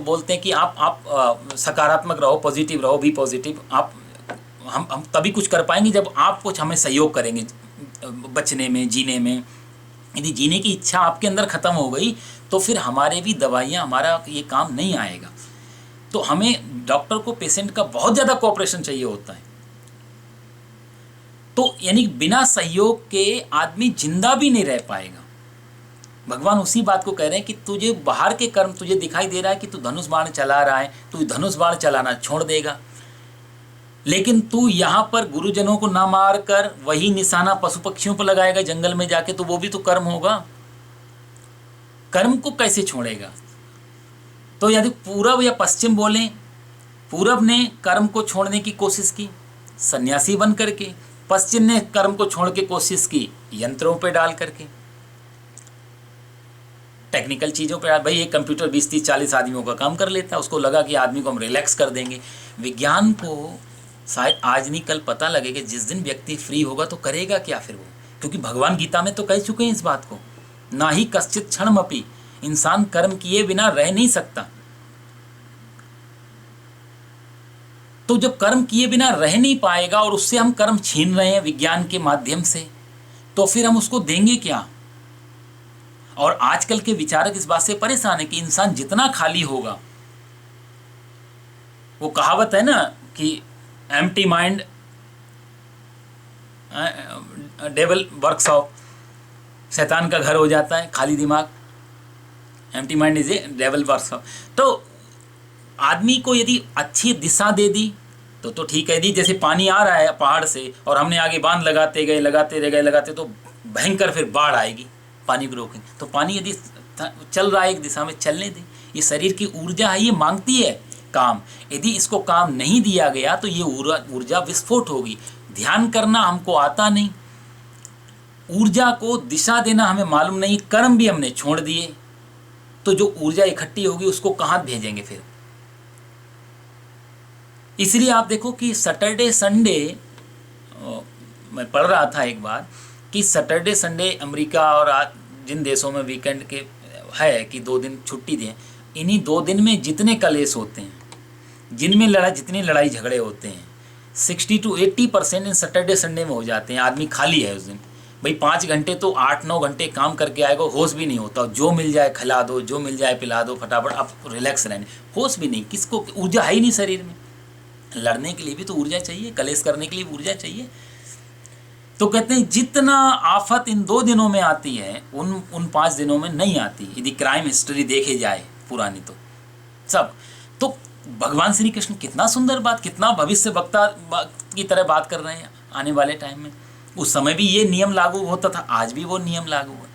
बोलते हैं कि आप सकारात्मक रहो, पॉजिटिव रहो, बी पॉजिटिव। आप हम तभी कुछ कर पाएंगे जब आप कुछ हमें सहयोग करेंगे बचने में, जीने में। यदि जीने की इच्छा आपके अंदर ख़त्म हो गई तो फिर हमारे भी दवाइयाँ, हमारा ये काम नहीं आएगा। तो हमें डॉक्टर को पेशेंट का बहुत ज़्यादा कोऑपरेशन चाहिए होता है। तो यानी बिना सहयोग के आदमी जिंदा भी नहीं रह पाएगा। भगवान उसी बात को कह रहे हैं कि तुझे बाहर के कर्म, तुझे दिखाई दे रहा है कि तू धनुष बाण चला रहा है, तू धनुष बाण चलाना छोड़ देगा, लेकिन तू यहाँ पर गुरुजनों को ना मार कर वही निशाना पशु पक्षियों पर लगाएगा जंगल में जाके, तो वो भी तो कर्म होगा। कर्म को कैसे छोड़ेगा? तो यदि पूरब या पश्चिम बोलें, पूरब ने कर्म को छोड़ने की कोशिश की सन्यासी बन करके, पश्चिम ने कर्म को छोड़ के कोशिश की यंत्रों पे डाल करके, टेक्निकल चीज़ों पे। भाई एक कंप्यूटर 20-30-40 आदमियों का काम कर लेता है, उसको लगा कि आदमी को हम रिलैक्स कर देंगे। विज्ञान को शायद आज नहीं कल पता लगेगा, जिस दिन व्यक्ति फ्री होगा तो करेगा क्या फिर वो, क्योंकि भगवान गीता में तो कह चुके हैं इस बात को, ना ही कश्चित क्षणमपि, इंसान कर्म किए बिना रह नहीं सकता। तो जब कर्म किए बिना रह नहीं पाएगा और उससे हम कर्म छीन रहे हैं विज्ञान के माध्यम से, तो फिर हम उसको देंगे क्या? और आजकल के विचारक इस बात से परेशान है कि इंसान जितना खाली होगा, वो कहावत है ना कि एम्प्टी माइंड डेविल वर्कशॉप, शैतान का घर हो जाता है खाली दिमाग। Empty mind is a devil workshop. तो आदमी को यदि अच्छी दिशा दे दी तो ठीक है। यदि जैसे पानी आ रहा है पहाड़ से और हमने आगे बांध लगाते गए तो भयंकर फिर बाढ़ आएगी, पानी को रोकेंगे। तो पानी यदि चल रहा है एक दिशा में, चलने दें। ये शरीर की ऊर्जा है, ये मांगती है काम। यदि इसको काम नहीं दिया गया तो ये ऊर्जा विस्फोट होगी। ध्यान करना हमको आता नहीं, ऊर्जा को दिशा देना हमें मालूम नहीं, कर्म भी हमने छोड़ दिए, तो जो ऊर्जा इकट्ठी होगी उसको कहाँ भेजेंगे फिर? इसलिए आप देखो कि सैटरडे संडे, मैं पढ़ रहा था एक बार कि सैटरडे संडे अमेरिका और जिन देशों में वीकेंड के है कि 2 दिन छुट्टी दें, इन्हीं 2 दिन में जितने कलेश होते हैं, जिनमें जितनी लड़ाई झगड़े होते हैं, 60 to 80% इन सैटरडे संडे में हो जाते हैं। आदमी खाली है उस दिन। भाई 5 घंटे तो 8-9 घंटे काम करके आएगा, होश भी नहीं होता। जो मिल जाए खिला दो, जो मिल जाए पिला दो, फटाफट अब रिलैक्स रहने, होश भी नहीं। किसको ऊर्जा है ही नहीं शरीर में। लड़ने के लिए भी तो ऊर्जा चाहिए, कलेश करने के लिए ऊर्जा चाहिए। तो कहते हैं जितना आफत इन 2 दिनों में आती है उन 5 दिनों में नहीं आती। यदि क्राइम हिस्ट्री देखे जाए पुरानी तो सब। तो भगवान श्री कृष्ण कितना सुंदर बात, कितना भविष्य वक्ता की तरह बात कर रहे हैं आने वाले टाइम में। उस समय भी ये नियम लागू होता था, आज भी वो नियम लागू है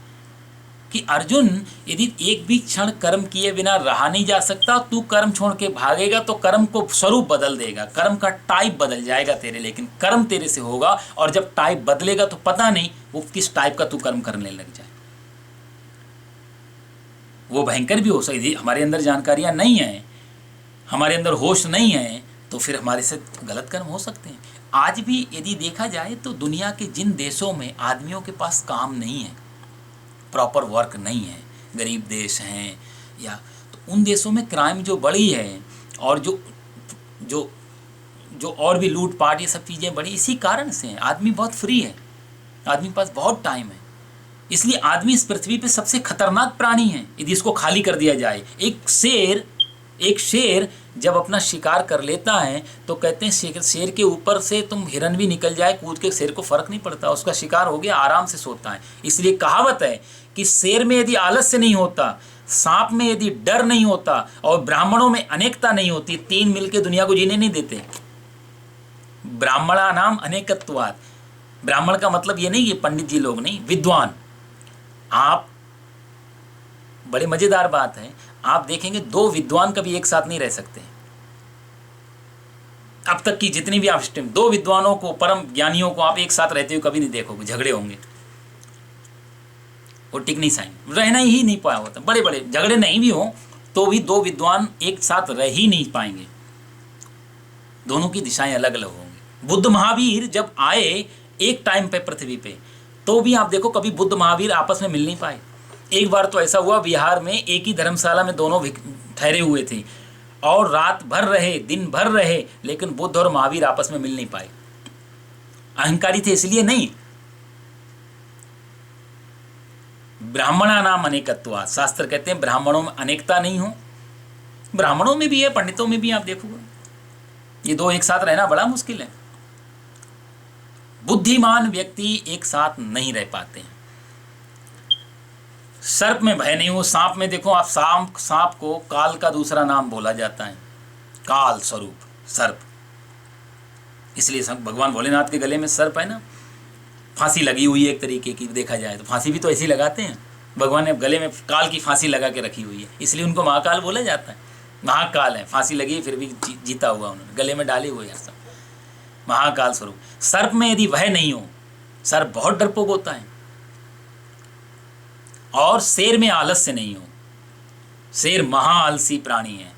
कि अर्जुन यदि एक भी क्षण कर्म किए बिना रहा नहीं जा सकता, तू कर्म छोड़ के भागेगा तो कर्म को स्वरूप बदल देगा, कर्म का टाइप बदल जाएगा तेरे। लेकिन कर्म तेरे से होगा, और जब टाइप बदलेगा तो पता नहीं वो किस टाइप का तू कर्म करने लग जाए। वो भयंकर भी हो सकती। हमारे अंदर जानकारियां नहीं है, हमारे अंदर होश नहीं है, तो फिर हमारे से गलत कर्म हो सकते हैं। आज भी यदि देखा जाए तो दुनिया के जिन देशों में आदमियों के पास काम नहीं है, प्रॉपर वर्क नहीं है, गरीब देश हैं या, तो उन देशों में क्राइम जो बढ़ी है और जो और भी लूटपाट, ये सब चीज़ें बढ़ी इसी कारण से हैं। आदमी बहुत फ्री है, आदमी के पास बहुत टाइम है, इसलिए आदमी इस पृथ्वी पे सबसे खतरनाक प्राणी है यदि इसको खाली कर दिया जाए। एक शेर जब अपना शिकार कर लेता है तो कहते हैं शेर के ऊपर से तुम हिरन भी निकल जाए कूद के, शेर को फर्क नहीं पड़ता, उसका शिकार हो गया, आराम से सोता है। इसलिए कहावत है कि शेर में यदि आलस्य नहीं होता, सांप में यदि डर नहीं होता और ब्राह्मणों में अनेकता नहीं होती, 3 मिलके दुनिया को जीने नहीं देते। ब्राह्मणा नाम अनेकत्वात्। ब्राह्मण का मतलब ये नहीं कि पंडित जी लोग नहीं, विद्वान। आप, बड़ी मजेदार बात है, आप देखेंगे 2 विद्वान कभी एक साथ नहीं रह सकते। अब तक की जितनी भी आप 2 विद्वानों को, परम ज्ञानियों को आप एक साथ रहते हुए कभी नहीं देखोगे, झगड़े होंगे, वो टिक नहीं साइन, रहना ही नहीं पाया होता। बड़े बड़े झगड़े नहीं भी हो तो भी 2 विद्वान एक साथ रह ही नहीं पाएंगे, दोनों की दिशाएं अलग अलग होंगी। बुद्ध महावीर जब आए एक टाइम पे पृथ्वी पे, तो भी आप देखो कभी बुद्ध महावीर आपस में मिल नहीं पाए। एक बार तो ऐसा हुआ, बिहार में एक ही धर्मशाला में दोनों ठहरे हुए थे और रात भर रहे, दिन भर रहे, लेकिन बुद्ध और महावीर आपस में मिल नहीं पाए। अहंकारी थे इसलिए नहीं। ब्राह्मणा नाम अनेकत्वा, शास्त्र कहते हैं ब्राह्मणों में अनेकता नहीं हो। ब्राह्मणों में भी है, पंडितों में भी, आप देखोगे ये दो एक साथ रहना बड़ा मुश्किल है। बुद्धिमान व्यक्ति एक साथ नहीं रह पाते हैं। सर्प में भय नहीं हो। सांप में देखो आप, सांप को काल का दूसरा नाम बोला जाता है, काल स्वरूप सर्प। इसलिए भगवान भोलेनाथ के गले में सर्प है ना, फांसी लगी हुई है एक तरीके की, देखा जाए तो फांसी भी तो ऐसी लगाते हैं। भगवान ने गले में काल की फांसी लगा के रखी हुई है, इसलिए उनको महाकाल बोला जाता है। महाकाल है, फांसी लगी फिर भी जीता हुआ उन्होंने, गले में डाले हुए हैं सब, महाकाल स्वरूप। सर्प में यदि भय नहीं हो, सर्प बहुत डरपोक होता है। और शेर में आलस्य नहीं हो। शेर महाआलसी प्राणी है,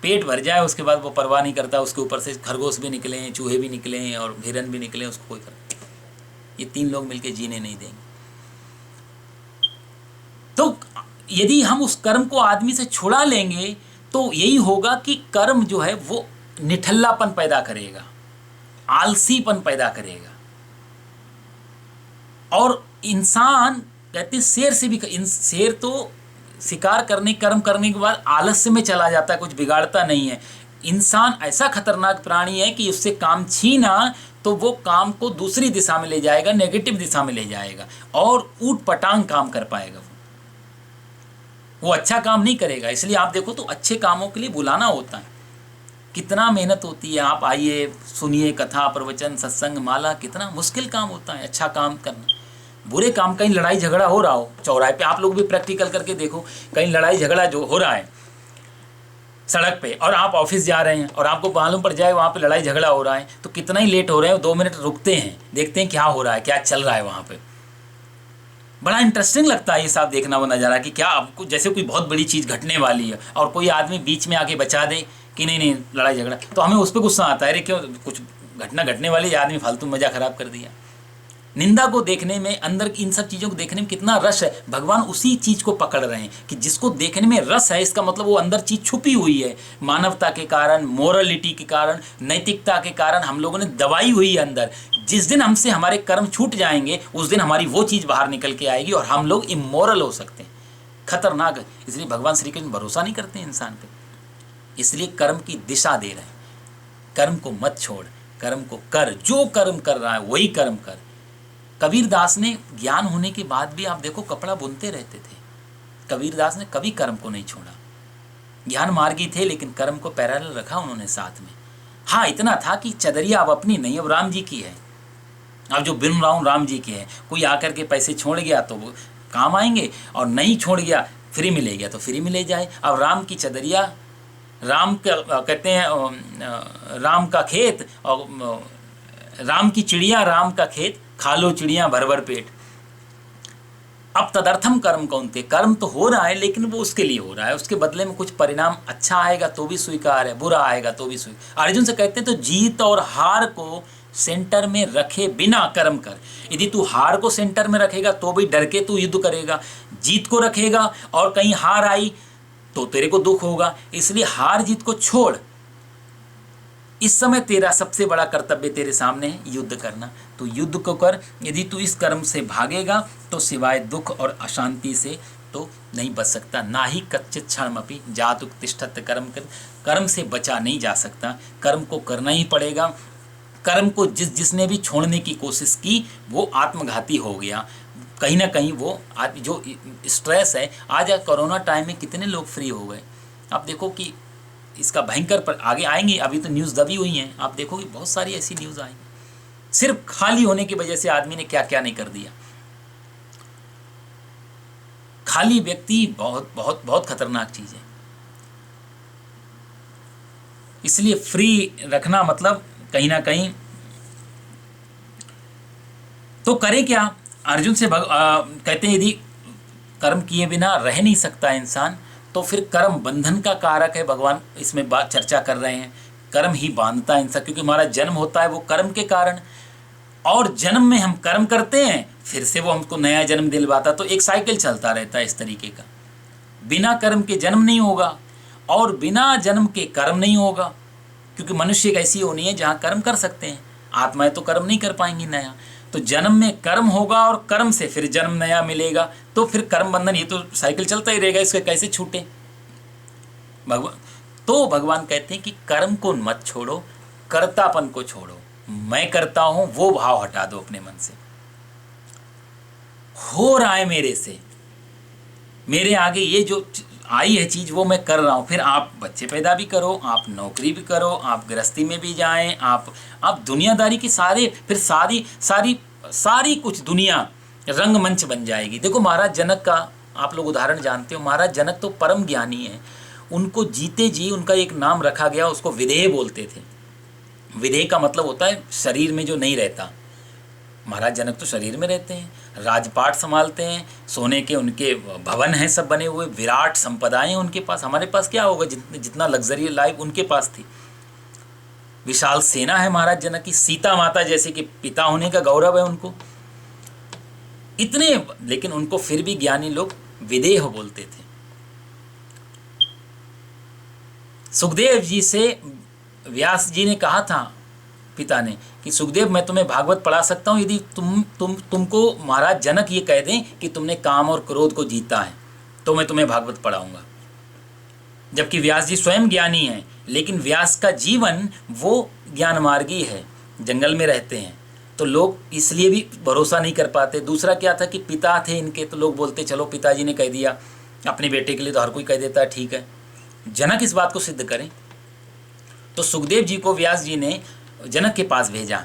पेट भर जाए उसके बाद वो परवाह नहीं करता, उसके ऊपर से खरगोश भी निकले, चूहे भी निकले और हिरन भी निकले, उसको कोई फर्क नहीं। ये तीन लोग मिलके जीने नहीं देंगे। तो यदि हम उस कर्म को आदमी से छुड़ा लेंगे तो यही होगा कि कर्म जो है वो निठल्लापन पैदा करेगा, आलसीपन पैदा करेगा। और इंसान कहते शेर से भी, शेर तो शिकार करने, कर्म करने के बाद आलस्य में चला जाता है, कुछ बिगाड़ता नहीं है। इंसान ऐसा खतरनाक प्राणी है कि उससे काम छीना तो वो काम को दूसरी दिशा में ले जाएगा, नेगेटिव दिशा में ले जाएगा और ऊट पटांग काम कर पाएगा। वो अच्छा काम नहीं करेगा। इसलिए आप देखो तो अच्छे कामों के लिए बुलाना होता है, कितना मेहनत होती है। आप आइए, सुनिए कथा, प्रवचन, सत्संग, माला, कितना मुश्किल काम होता है अच्छा काम करना। बुरे काम, कहीं लड़ाई झगड़ा हो रहा हो चौराहे पे, आप लोग भी प्रैक्टिकल करके देखो, कहीं लड़ाई झगड़ा जो हो रहा है सड़क पे और आप ऑफिस जा रहे हैं और आपको मालूम पड़ जाए वहाँ पे लड़ाई झगड़ा हो रहा है, तो कितना ही लेट हो रहे हैं, 2 मिनट रुकते हैं, देखते हैं क्या हो रहा है, क्या चल रहा है वहाँ पे। बड़ा इंटरेस्टिंग लगता है ये सब देखना, वो नज़ारा कि क्या आपको जैसे कोई बहुत बड़ी चीज़ घटने वाली है और कोई आदमी बीच में आके बचा दे कि नहीं लड़ाई झगड़ा, तो हमें उस पर गुस्सा आता है, अरे क्यों, कुछ घटना घटने वाली, आदमी फालतू मजा खराब कर दिया। निंदा को देखने में, अंदर इन सब चीज़ों को देखने में कितना रस है। भगवान उसी चीज़ को पकड़ रहे हैं कि जिसको देखने में रस है, इसका मतलब वो अंदर चीज़ छुपी हुई है। मानवता के कारण, मोरलिटी के कारण, नैतिकता के कारण हम लोगों ने दबाई हुई है अंदर। जिस दिन हमसे हमारे कर्म छूट जाएंगे उस दिन हमारी वो चीज़ बाहर निकल के आएगी और हम लोग इमोरल हो सकते हैं, खतरनाक है। इसलिए भगवान श्री कृष्ण भरोसा नहीं करते इंसान पे, इसलिए कर्म की दिशा दे रहे हैं। कर्म को मत छोड़, कर्म को कर, जो कर्म कर रहा है वही कर्म कर। कबीर दास ने ज्ञान होने के बाद भी आप देखो कपड़ा बुनते रहते थे। कबीर दास ने कभी कर्म को नहीं छोड़ा। ज्ञान मार्गी थे लेकिन कर्म को पैरेलल रखा उन्होंने साथ में। हाँ, इतना था कि चदरिया अब अपनी नहीं, अब राम जी की है। अब जो बिन राम राम जी की है। कोई आकर के पैसे छोड़ गया तो वो काम आएंगे और नहीं छोड़ गया, फ्री में ले गया तो फ्री में ले जाए। अब राम की चदरिया, राम का कहते हैं राम का खेत और राम की चिड़िया, राम का खेत, खा लो चिड़िया भर भर पेट। अब तदर्थम कर्म कौनते, कर्म तो हो रहा है लेकिन वो उसके लिए हो रहा है, उसके बदले में कुछ परिणाम अच्छा आएगा तो भी स्वीकार है, बुरा आएगा तो भी स्वीकार। अर्जुन से कहते हैं तो जीत और हार को सेंटर में रखे बिना कर्म कर। यदि तू हार को सेंटर में रखेगा तो भी डर के तू युद्ध करेगा, जीत को रखेगा और कहीं हार आई तो तेरे को दुख होगा। इसलिए हार जीत को छोड़। इस समय तेरा सबसे बड़ा कर्तव्य तेरे सामने है, युद्ध करना। तो युद्ध को कर। यदि तू इस कर्म से भागेगा तो सिवाय दुख और अशांति से तो नहीं बच सकता। ना ही कच्चित क्षणमपि जातुक तिष्ठत कर्म कर। कर्म से बचा नहीं जा सकता, कर्म को करना ही पड़ेगा। कर्म को जिसने भी छोड़ने की कोशिश की वो आत्मघाती हो गया। कहीं ना कहीं वो जो स्ट्रेस है, आज कोरोना टाइम में कितने लोग फ्री हो गए। आप देखो कि इसका भयंकर पर आगे आएंगे, अभी तो न्यूज़ दबी हुई हैं, आप देखो कि बहुत सारी ऐसी न्यूज़ आएंगी। सिर्फ खाली होने की वजह से आदमी ने क्या क्या नहीं कर दिया। खाली व्यक्ति बहुत बहुत बहुत खतरनाक चीज़ है। इसलिए फ्री रखना मतलब कहीं ना कहीं तो करें क्या। अर्जुन से कहते हैं यदि कर्म किए बिना रह नहीं सकता इंसान तो फिर कर्म बंधन का कारक है। भगवान इसमें चर्चा कर रहे हैं, कर्म ही बांधता है इंसान, क्योंकि हमारा जन्म होता है वो कर्म के कारण और जन्म में हम कर्म करते हैं, फिर से वो हमको नया जन्म दिलवाता। तो एक साइकिल चलता रहता है इस तरीके का। बिना कर्म के जन्म नहीं होगा और बिना जन्म के कर्म नहीं होगा, क्योंकि मनुष्य एक ऐसी होनी है जहाँ कर्म कर सकते हैं, आत्माएं तो कर्म नहीं कर पाएंगी नया। तो जन्म में कर्म होगा और कर्म से फिर जन्म नया मिलेगा, तो फिर कर्म बंधन, ये तो साइकिल चलता ही रहेगा, इसके कैसे छूटे भगवान। तो भगवान कहते हैं कि कर्म को मत छोड़ो, कर्तापन को छोड़ो, मैं करता हूं वो भाव हटा दो अपने मन से। हो रहा है मेरे से, मेरे आगे ये जो आई है चीज़ वो मैं कर रहा हूँ। फिर आप बच्चे पैदा भी करो, आप नौकरी भी करो, आप गृहस्थी में भी जाएं, आप दुनियादारी की फिर सारी कुछ दुनिया रंगमंच बन जाएगी। देखो महाराज जनक का आप लोग उदाहरण जानते हो। महाराज जनक तो परम ज्ञानी है, उनको जीते जी उनका एक नाम रखा गया, उसको विदेह बोलते थे। विदेह का मतलब होता है शरीर में जो नहीं रहता। महाराज जनक तो शरीर में रहते हैं, राजपाट संभालते हैं, सोने के उनके भवन हैं सब बने हुए, विराट संपदाएं उनके पास। हमारे पास क्या होगा, जितना लग्जरी लाइफ उनके पास थी। विशाल सेना है महाराज जनक की, सीता माता जैसे कि पिता होने का गौरव है उनको इतने, लेकिन उनको फिर भी ज्ञानी लोग विदेह बोलते थे। सुखदेव जी से व्यास जी ने कहा था पिता ने कि सुखदेव मैं तुम्हें भागवत पढ़ा सकता हूँ यदि तुमको महाराज जनक ये कह दें कि तुमने काम और क्रोध को जीता है, तो मैं तुम्हें भागवत पढ़ाऊंगा। जबकि व्यास जी स्वयं ज्ञानी हैं, लेकिन व्यास का जीवन वो ज्ञान मार्गी है, जंगल में रहते हैं, तो लोग इसलिए भी भरोसा नहीं कर पाते। दूसरा क्या था कि पिता थे इनके, तो लोग बोलते चलो पिताजी ने कह दिया, अपने बेटे के लिए तो हर कोई कह देता है ठीक है, जनक इस बात को सिद्ध करें। तो सुखदेव जी को व्यास जी ने जनक के पास भेजा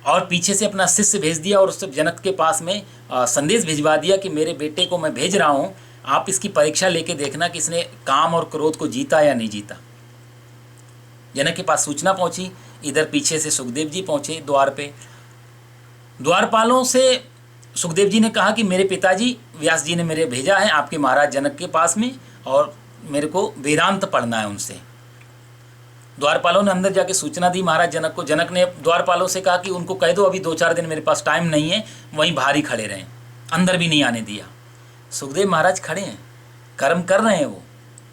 और पीछे से अपना शिष्य भेज दिया और उससे जनक के पास में संदेश भिजवा दिया कि मेरे बेटे को मैं भेज रहा हूँ, आप इसकी परीक्षा लेके देखना कि इसने काम और क्रोध को जीता या नहीं जीता। जनक के पास सूचना पहुंची, इधर पीछे से सुखदेव जी पहुंचे द्वार पे। द्वारपालों से सुखदेव जी ने कहा कि मेरे पिताजी व्यास जी ने मेरे भेजा है आपके महाराज जनक के पास में, और मेरे को वेदांत पढ़ना है उनसे। द्वारपालों ने अंदर जाके सूचना दी महाराज जनक को। जनक ने द्वारपालों से कहा कि उनको कह दो अभी 2-4 दिन मेरे पास टाइम नहीं है, वहीं बाहर ही खड़े रहें, अंदर भी नहीं आने दिया। सुखदेव महाराज खड़े हैं, कर्म कर रहे हैं, वो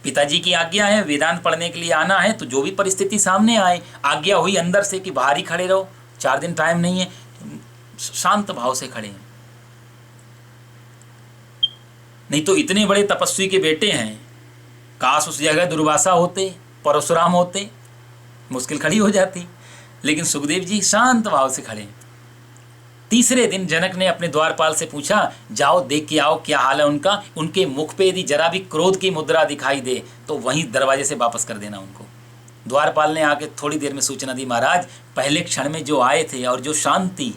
पिताजी की आज्ञा है वेदांत पढ़ने के लिए आना है, तो जो भी परिस्थिति सामने आए, आज्ञा हुई अंदर से कि बाहर ही खड़े रहो, 4 दिन टाइम नहीं है, शांत भाव से खड़े हैं। नहीं तो इतने बड़े तपस्वी के बेटे हैं, काश उस जगह दुर्वासा होते, परशुराम होते, मुश्किल खड़ी हो जाती, लेकिन सुखदेव जी शांत भाव से खड़े। तीसरे दिन जनक ने अपने द्वारपाल से पूछा जाओ देख के आओ क्या हाल है उनका, उनके मुख पे यदि जरा भी क्रोध की मुद्रा दिखाई दे तो वहीं दरवाजे से वापस कर देना उनको। द्वारपाल ने आके थोड़ी देर में सूचना दी, महाराज पहले क्षण में जो आए थे और जो शांति,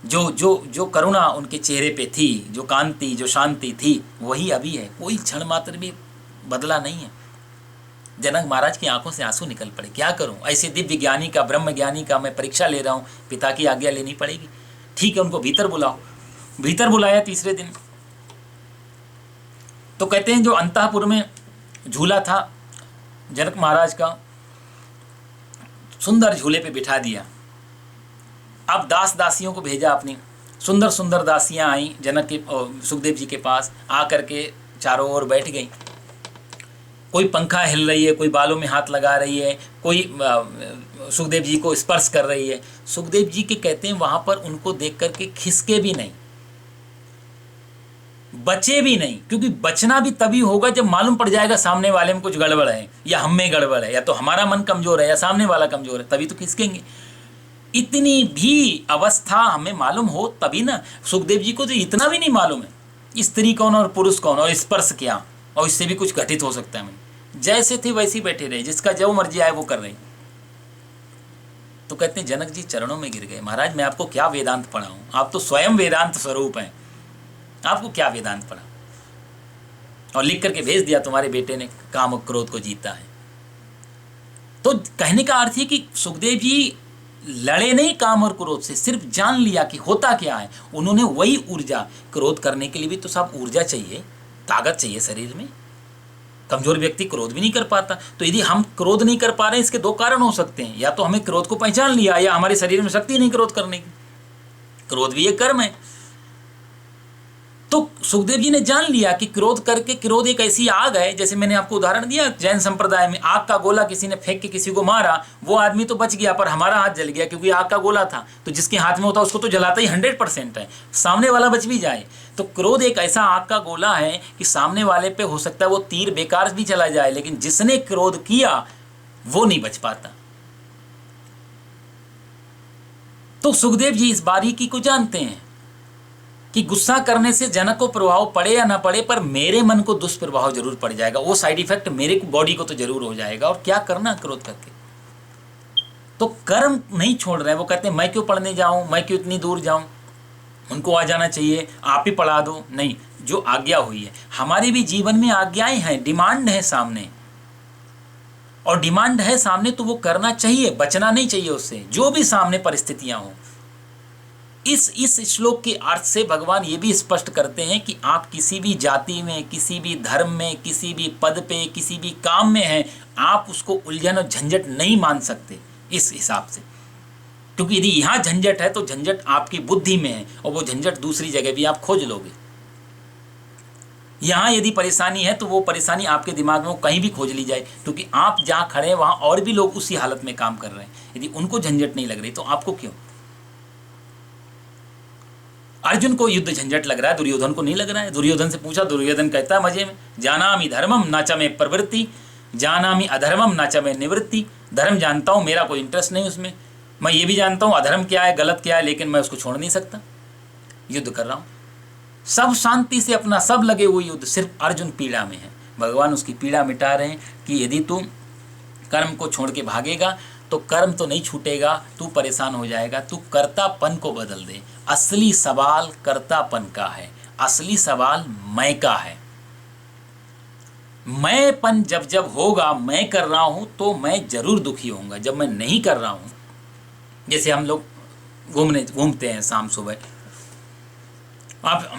जो करुणा उनके चेहरे पे थी, जो कांति, जो शांति थी, वही अभी है, कोई क्षण मात्र भी बदला नहीं है। जनक महाराज की आंखों से आंसू निकल पड़े, क्या करूं, ऐसे दिव्य ज्ञानी का, ब्रह्म ज्ञानी का मैं परीक्षा ले रहा हूं, पिता की आज्ञा लेनी पड़ेगी। ठीक है, उनको भीतर बुलाओ। भीतर बुलाया तीसरे दिन, तो कहते हैं जो अंतःपुर में झूला था जनक महाराज का, सुंदर झूले पे बिठा दिया। अब दास दासियों को भेजा, अपनी सुंदर सुंदर दासियां आई जनक के सुखदेव जी के पास, आकर के चारों ओर बैठ गई। कोई पंखा हिल रही है, कोई बालों में हाथ लगा रही है, कोई सुखदेव जी को स्पर्श कर रही है। सुखदेव जी के कहते हैं वहां पर उनको देख करके खिसके भी नहीं, बचे भी नहीं, क्योंकि बचना भी तभी होगा जब मालूम पड़ जाएगा सामने वाले में कुछ गड़बड़ है या हम में गड़बड़ है, या तो हमारा मन कमजोर है या सामने वाला कमजोर है, तभी तो खिसकेंगे। इतनी भी अवस्था हमें मालूम हो तभी ना। सुखदेव जी को तो इतना भी नहीं मालूम है स्त्री कौन और पुरुष कौन और स्पर्श क्या, और इससे भी कुछ घटित हो सकता है। जैसे थे वैसे ही बैठे रहे, जिसका जो मर्जी आए वो कर रहे। तो कहते हैं जनक जी चरणों में गिर गए, महाराज मैं आपको क्या वेदांत पढ़ाऊं, आप तो स्वयं वेदांत स्वरूप हैं, आपको क्या वेदांत पढ़ा। और लिख करके भेज दिया तुम्हारे बेटे ने काम और क्रोध को जीता है। तो कहने का अर्थ है कि सुखदेव जी लड़े नहीं काम और क्रोध से, सिर्फ जान लिया कि होता क्या है। उन्होंने वही ऊर्जा, क्रोध करने के लिए भी तो सब ऊर्जा चाहिए, ताकत चाहिए शरीर में, कमजोर व्यक्ति क्रोध भी नहीं कर पाता। तो यदि हम क्रोध नहीं कर पा रहे हैं, इसके दो कारण हो सकते हैं, या तो हमें क्रोध को पहचान लिया, या हमारे शरीर में शक्ति नहीं क्रोध करने की। क्रोध भी एक कर्म है। तो सुखदेव जी ने जान लिया कि क्रोध करके, क्रोध एक ऐसी आग है, जैसे मैंने आपको उदाहरण दिया जैन संप्रदाय में, आग का गोला किसी ने फेंक के किसी को मारा, वो आदमी तो बच गया पर हमारा हाथ जल गया, क्योंकि आग का गोला था। तो जिसके हाथ में होता है उसको तो जलाता ही 100% है, सामने वाला बच भी जाए। तो क्रोध एक ऐसा आग का गोला है कि सामने वाले पे हो सकता है वो तीर बेकार भी चला जाए, लेकिन जिसने क्रोध किया वो नहीं बच पाता। तो सुखदेव जी इस बारीकी को जानते हैं कि गुस्सा करने से जनक को प्रभाव पड़े या ना पड़े, पर मेरे मन को दुष्प्रभाव जरूर पड़ जाएगा, वो साइड इफेक्ट मेरे बॉडी को तो जरूर हो जाएगा। और क्या करना क्रोध करके, तो कर्म नहीं छोड़ रहे हैं। वो कहते हैं मैं क्यों पढ़ने जाऊं, मैं क्यों इतनी दूर जाऊं, उनको आ जाना चाहिए, आप ही पढ़ा दो। नहीं, जो आज्ञा हुई है, हमारे भी जीवन में आज्ञाएं हैं, डिमांड है सामने, और डिमांड है सामने तो वो करना चाहिए, बचना नहीं चाहिए उससे, जो भी सामने परिस्थितियां हो। इस श्लोक के अर्थ से भगवान ये भी स्पष्ट करते हैं कि आप किसी भी जाति में, किसी भी धर्म में, किसी भी पद पे, किसी भी काम में हैं, आप उसको उलझन और झंझट नहीं मान सकते इस हिसाब से। क्योंकि यदि यहाँ झंझट है तो झंझट आपकी बुद्धि में है, और वो झंझट दूसरी जगह भी आप खोज लोगे। यहाँ यदि परेशानी है तो वो परेशानी आपके दिमाग में वो कहीं भी खोज ली जाए, क्योंकि आप जहाँ खड़े हैं वहाँ और भी लोग उसी हालत में काम कर रहे हैं। यदि उनको झंझट नहीं लग रही तो आपको क्यों? अर्जुन को युद्ध झंझट लग रहा है, दुर्योधन को नहीं लग रहा है। दुर्योधन से पूछा, दुर्योधन कहता है मजे में, जानामि धर्मम न च मे प्रवृत्ति, जानामि अधर्मम न च मे निवृत्ति। धर्म जानता हूँ, मेरा कोई इंटरेस्ट नहीं उसमें, मैं ये भी जानता हूँ अधर्म क्या है, गलत क्या है, लेकिन मैं उसको छोड़ नहीं सकता, युद्ध कर रहा हूँ। सब शांति से अपना सब लगे हुए युद्ध, सिर्फ अर्जुन पीड़ा में है। भगवान उसकी पीड़ा मिटा रहे हैं कि यदि तू कर्म को छोड़ के भागेगा तो कर्म तो नहीं छूटेगा, तू परेशान हो जाएगा, तू कर्तापन को बदल दे। असली सवाल कर्तापन का है, असली सवाल मैं का है। मैंपन जब जब होगा, मैं कर रहा हूं तो मैं जरूर दुखी होऊंगा। जब मैं नहीं कर रहा हूं, जैसे हम लोग घूमते हैं शाम सुबह, आप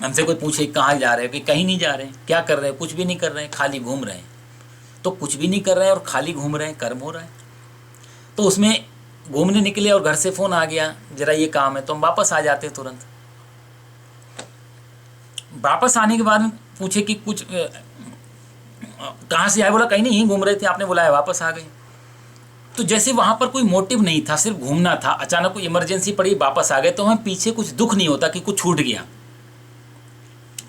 हमसे कोई पूछे कहाँ जा रहे हो, कि कहीं नहीं जा रहे हैं। क्या कर रहे हैं? कुछ भी नहीं कर रहे हैं, खाली घूम रहे हैं। तो कुछ भी नहीं कर रहे हैं और खाली घूम रहे हैं, कर्म हो रहा है। तो उसमें घूमने निकले और घर से फ़ोन आ गया, जरा ये काम है, तो हम वापस आ जाते हैं तुरंत। वापस आने के बाद पूछे कि कुछ कहाँ से आए, बोला कहीं नहीं, घूम रहे थे, आपने बुलाया, वापस आ गए। तो जैसे वहाँ पर कोई मोटिव नहीं था, सिर्फ घूमना था, अचानक कोई इमरजेंसी पड़ी, वापस आ गए, तो हमें पीछे कुछ दुख नहीं होता कि कुछ छूट गया।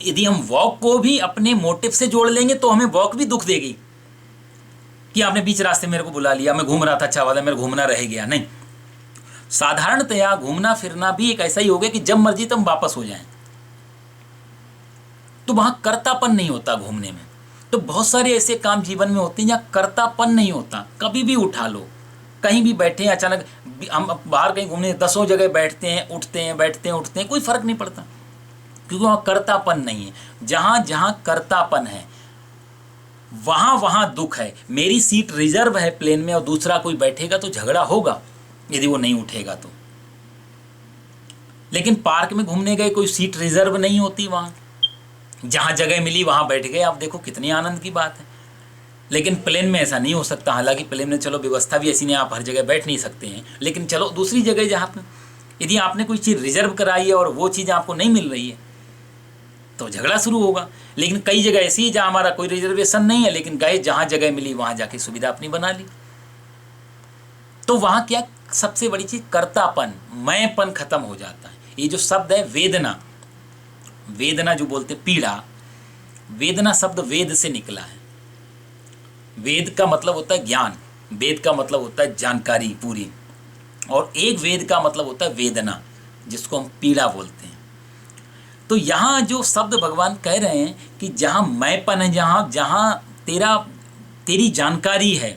यदि हम वॉक को भी अपने मोटिव से जोड़ लेंगे तो हमें वॉक भी दुख देगी कि आपने बीच रास्ते मेरे को बुला लिया, मैं घूम रहा था, अच्छा वाला मेरा घूमना रह गया। नहीं, साधारणतया घूमना फिरना भी एक ऐसा ही हो गया कि जब मर्जी तब वापस हो जाएं, तो वहां कर्तापन नहीं होता घूमने में। तो बहुत सारे ऐसे काम जीवन में होते हैं जहाँ कर्तापन नहीं होता। कभी भी उठा लो, कहीं भी बैठे हैं, अचानक हम बाहर कहीं घूमने, 10 जगह बैठते हैं, उठते हैं, बैठते हैं, उठते हैं, कोई फर्क नहीं पड़ता, क्योंकि वहाँ कर्तापन नहीं है। जहाँ जहाँ कर्तापन है वहाँ वहाँ दुख है। मेरी सीट रिजर्व है प्लेन में और दूसरा कोई बैठेगा तो झगड़ा होगा यदि वो नहीं उठेगा तो। लेकिन पार्क में घूमने गए, कोई सीट रिजर्व नहीं होती, वहाँ जहाँ जगह मिली वहाँ बैठ गए, आप देखो कितनी आनंद की बात है। लेकिन प्लेन में ऐसा नहीं हो सकता। हालांकि प्लेन में चलो व्यवस्था भी ऐसी नहीं, आप हर जगह बैठ नहीं सकते हैं, लेकिन चलो दूसरी जगह जहाँ पर यदि आपने कोई चीज़ रिजर्व कराई है और वो चीज़ आपको नहीं मिल रही है तो झगड़ा शुरू होगा। लेकिन कई जगह ऐसी है जहाँ हमारा कोई रिजर्वेशन नहीं है, लेकिन गए, जहाँ जगह मिली वहाँ जाके सुविधा अपनी बना ली। तो वहाँ क्या सबसे बड़ी चीज़ कर्तापन, मैंपन खत्म हो जाता है। ये जो शब्द है वेदना, वेदना जो बोलते पीड़ा, वेदना शब्द वेद से निकला है। वेद का मतलब होता है ज्ञान, वेद का मतलब होता है जानकारी पूरी, और एक वेद का मतलब होता है वेदना, जिसको हम पीड़ा बोलते हैं। तो यहाँ जो शब्द भगवान कह रहे हैं कि जहाँ मैंपन है, जहाँ जहाँ तेरी जानकारी है,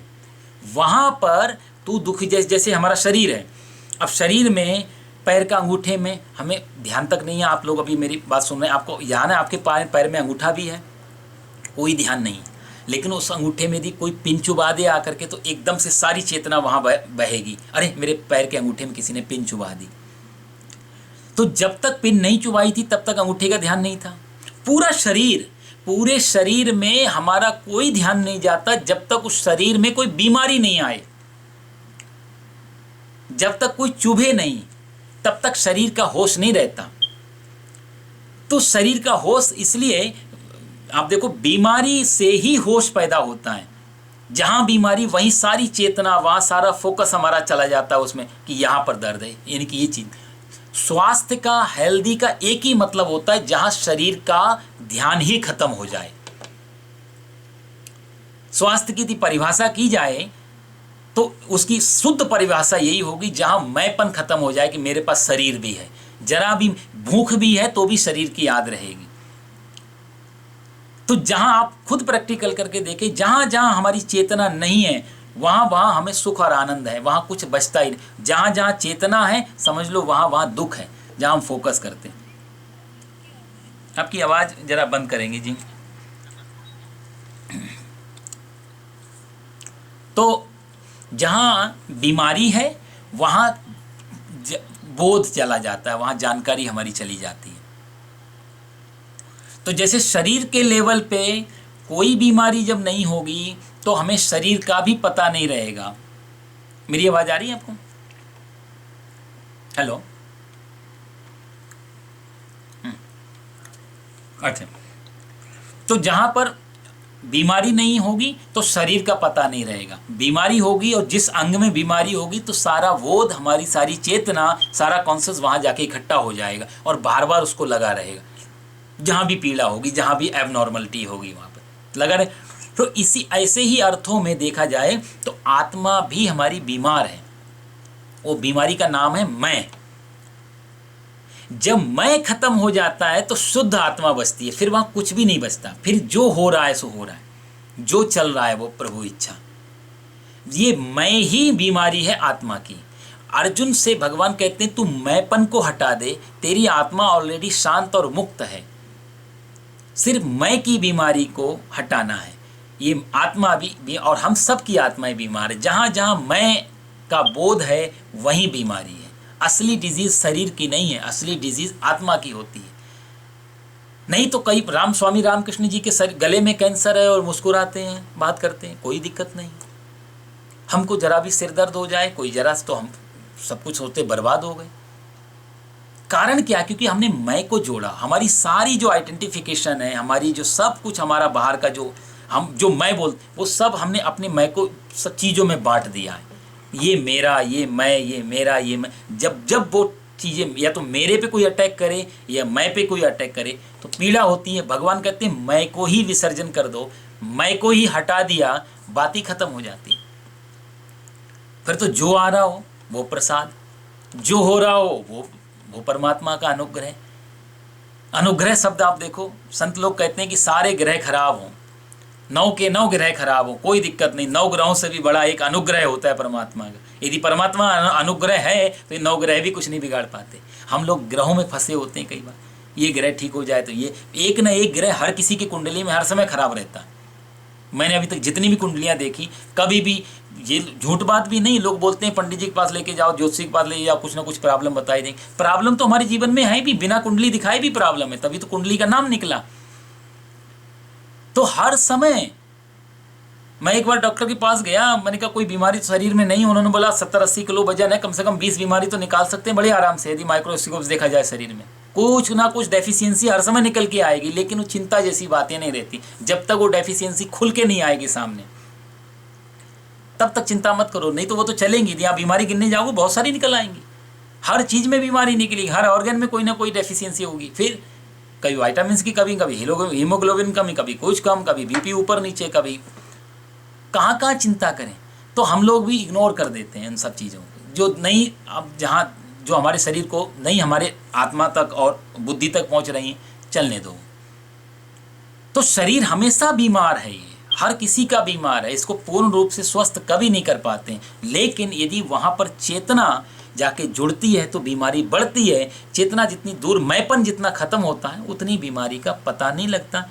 वहाँ पर तू दुखी। जैसे हमारा शरीर है, अब शरीर में पैर का अंगूठे में हमें ध्यान तक नहीं है। आप लोग अभी मेरी बात सुन रहे हैं, आपको ध्यान है आपके पैर में अंगूठा भी है, कोई ध्यान नहीं, लेकिन उस अंगूठे में यदि कोई पिन चुबा दे आकर के तो एकदम से सारी चेतना वहाँ बहेगी, अरे मेरे पैर के अंगूठे में किसी ने पिन चुबा दी। तो जब तक पिन नहीं चुबाई थी तब तक अंगूठे का ध्यान नहीं था। पूरा शरीर, पूरे शरीर में हमारा कोई ध्यान नहीं जाता जब तक उस शरीर में कोई बीमारी नहीं आए, जब तक कोई चुभे नहीं, तब तक शरीर का होश नहीं रहता। तो शरीर का होश इसलिए, आप देखो, बीमारी से ही होश पैदा होता है। जहां बीमारी वहीं सारी चेतना, वहां सारा फोकस हमारा चला जाता है उसमें कि यहां पर दर्द है, यानी कि ये चीज। स्वास्थ्य का, हेल्दी का एक ही मतलब होता है जहां शरीर का ध्यान ही खत्म हो जाए। स्वास्थ्य की परिभाषा की जाए तो उसकी शुद्ध परिभाषा यही होगी जहां मैंपन खत्म हो जाए कि मेरे पास शरीर भी है, जरा भी भूख भी है तो भी शरीर की याद रहेगी। तो जहां आप खुद प्रैक्टिकल करके देखें, जहां जहां हमारी चेतना नहीं है वहां वहां हमें सुख और आनंद है, वहां कुछ बचता ही नहीं। जहां जहां चेतना है समझ लो वहां वहां दुख है, जहां हम फोकस करते हैं। आपकी आवाज जरा बंद करेंगे जी। तो जहां बीमारी है वहां बोध चला जाता है, वहां जानकारी हमारी चली जाती है। तो जैसे शरीर के लेवल पे कोई बीमारी जब नहीं होगी तो हमें शरीर का भी पता नहीं रहेगा। मेरी आवाज आ रही है आपको? हेलो? अच्छा, तो जहां पर बीमारी नहीं होगी तो शरीर का पता नहीं रहेगा। बीमारी होगी और जिस अंग में बीमारी होगी तो सारा बोध, हमारी सारी चेतना, सारा कॉन्शियस वहां जाके इकट्ठा हो जाएगा और बार बार उसको लगा रहेगा। जहां भी पीड़ा होगी, जहां भी एबनॉर्मलिटी होगी वहां पर लगा रहे। तो इसी ऐसे ही अर्थों में देखा जाए तो आत्मा भी हमारी बीमार है। वो बीमारी का नाम है मैं। जब मैं खत्म हो जाता है तो शुद्ध आत्मा बचती है, फिर वहां कुछ भी नहीं बचता। फिर जो हो रहा है सो हो रहा है, जो चल रहा है वो प्रभु इच्छा। ये मैं ही बीमारी है आत्मा की। अर्जुन से भगवान कहते हैं तू मैंपन को हटा दे, तेरी आत्मा ऑलरेडी शांत और मुक्त है। सिर्फ मैं की बीमारी को हटाना है। ये आत्मा भी और हम सब की आत्माएं बीमार है। जहां जहां मैं का बोध है वहीं बीमारी है। असली डिजीज शरीर की नहीं है, असली डिजीज आत्मा की होती है। नहीं तो कई स्वामी रामकृष्ण जी के गले में कैंसर है और मुस्कुराते हैं, बात करते हैं, कोई दिक्कत नहीं। हमको जरा भी सिर दर्द हो जाए, कोई जरा तो हम सब कुछ होते बर्बाद हो गए। कारण क्या? क्योंकि हमने मैं को जोड़ा। हमारी सारी जो आइडेंटिफिकेशन है, हमारी जो सब कुछ, हमारा बाहर का जो मैं बोलते, वो सब हमने अपने मैं को सब चीज़ों में बांट दिया है। ये मेरा, ये मैं, ये मेरा, ये मैं। जब वो चीज़ें या तो मेरे पे कोई अटैक करे या मैं पे कोई अटैक करे तो पीड़ा होती है। भगवान कहते हैं मैं को ही विसर्जन कर दो, मैं को ही हटा दिया, बात ही खत्म हो जाती। फिर तो जो आ रहा हो वो प्रसाद, जो हो रहा हो वो परमात्मा का अनुग्रह। अनुग्रह शब्द आप देखो, संत लोग कहते हैं कि सारे ग्रह खराब हों, 9 के 9 ग्रह खराब हो, कोई दिक्कत नहीं। 9 ग्रहों से भी बड़ा एक अनुग्रह होता है परमात्मा का। यदि परमात्मा अनुग्रह है तो ये 9 ग्रह भी कुछ नहीं बिगाड़ पाते। हम लोग ग्रहों में फंसे होते हैं कई बार, ये ग्रह ठीक हो जाए तो ये एक ना एक ग्रह हर किसी की कुंडली में हर समय खराब रहता है। मैंने अभी तक जितनी भी कुंडलियाँ देखी, कभी भी, ये झूठ बात भी नहीं, लोग बोलते हैं पंडित जी के पास लेके जाओ, ज्योतिषी के पास ले जाओ, कुछ ना कुछ प्रॉब्लम बताई देंगे। प्रॉब्लम तो हमारे जीवन में है भी, बिना कुंडली दिखाए भी प्रॉब्लम है, तभी तो कुंडली का नाम निकला। तो हर समय मैं एक बार डॉक्टर के पास गया, मैंने कहा कोई बीमारी तो शरीर में नहीं। उन्होंने बोला 70-80 किलो वजन है, कम से कम 20 बीमारी तो निकाल सकते हैं बड़े आराम से, यदि माइक्रोस्कोप देखा जाए शरीर में। कुछ ना कुछ डेफिशिएंसी हर समय निकल के आएगी, लेकिन वो चिंता जैसी बातें नहीं रहती। जब तक वो डेफिशिएंसी खुल के नहीं आएगी सामने, तब तक चिंता मत करो, नहीं तो वो तो चलेंगी। यदि आप बीमारी गिनने जाओगे बहुत सारी निकल आएंगी, हर चीज़ में बीमारी निकलेगी, हर ऑर्गन में कोई ना कोई डेफिशिएंसी होगी। फिर कभी विटामिन की कमी, कभी हीमोग्लोबिन कमी, कभी कुछ कम, कभी बीपी ऊपर नीचे, कभी कहाँ कहाँ चिंता करें। तो हम लोग भी इग्नोर कर देते हैं इन सब चीज़ों को, जो नहीं, अब जहाँ जो हमारे शरीर को नहीं, हमारे आत्मा तक और बुद्धि तक पहुँच रही हैं, चलने दो। तो शरीर हमेशा बीमार है, ये हर किसी का बीमार है, इसको पूर्ण रूप से स्वस्थ कभी नहीं कर पाते। लेकिन यदि वहाँ पर चेतना जाके जुड़ती है तो बीमारी बढ़ती है। चेतना जितनी दूर, मैंपन जितना खत्म होता है, उतनी बीमारी का पता नहीं लगता।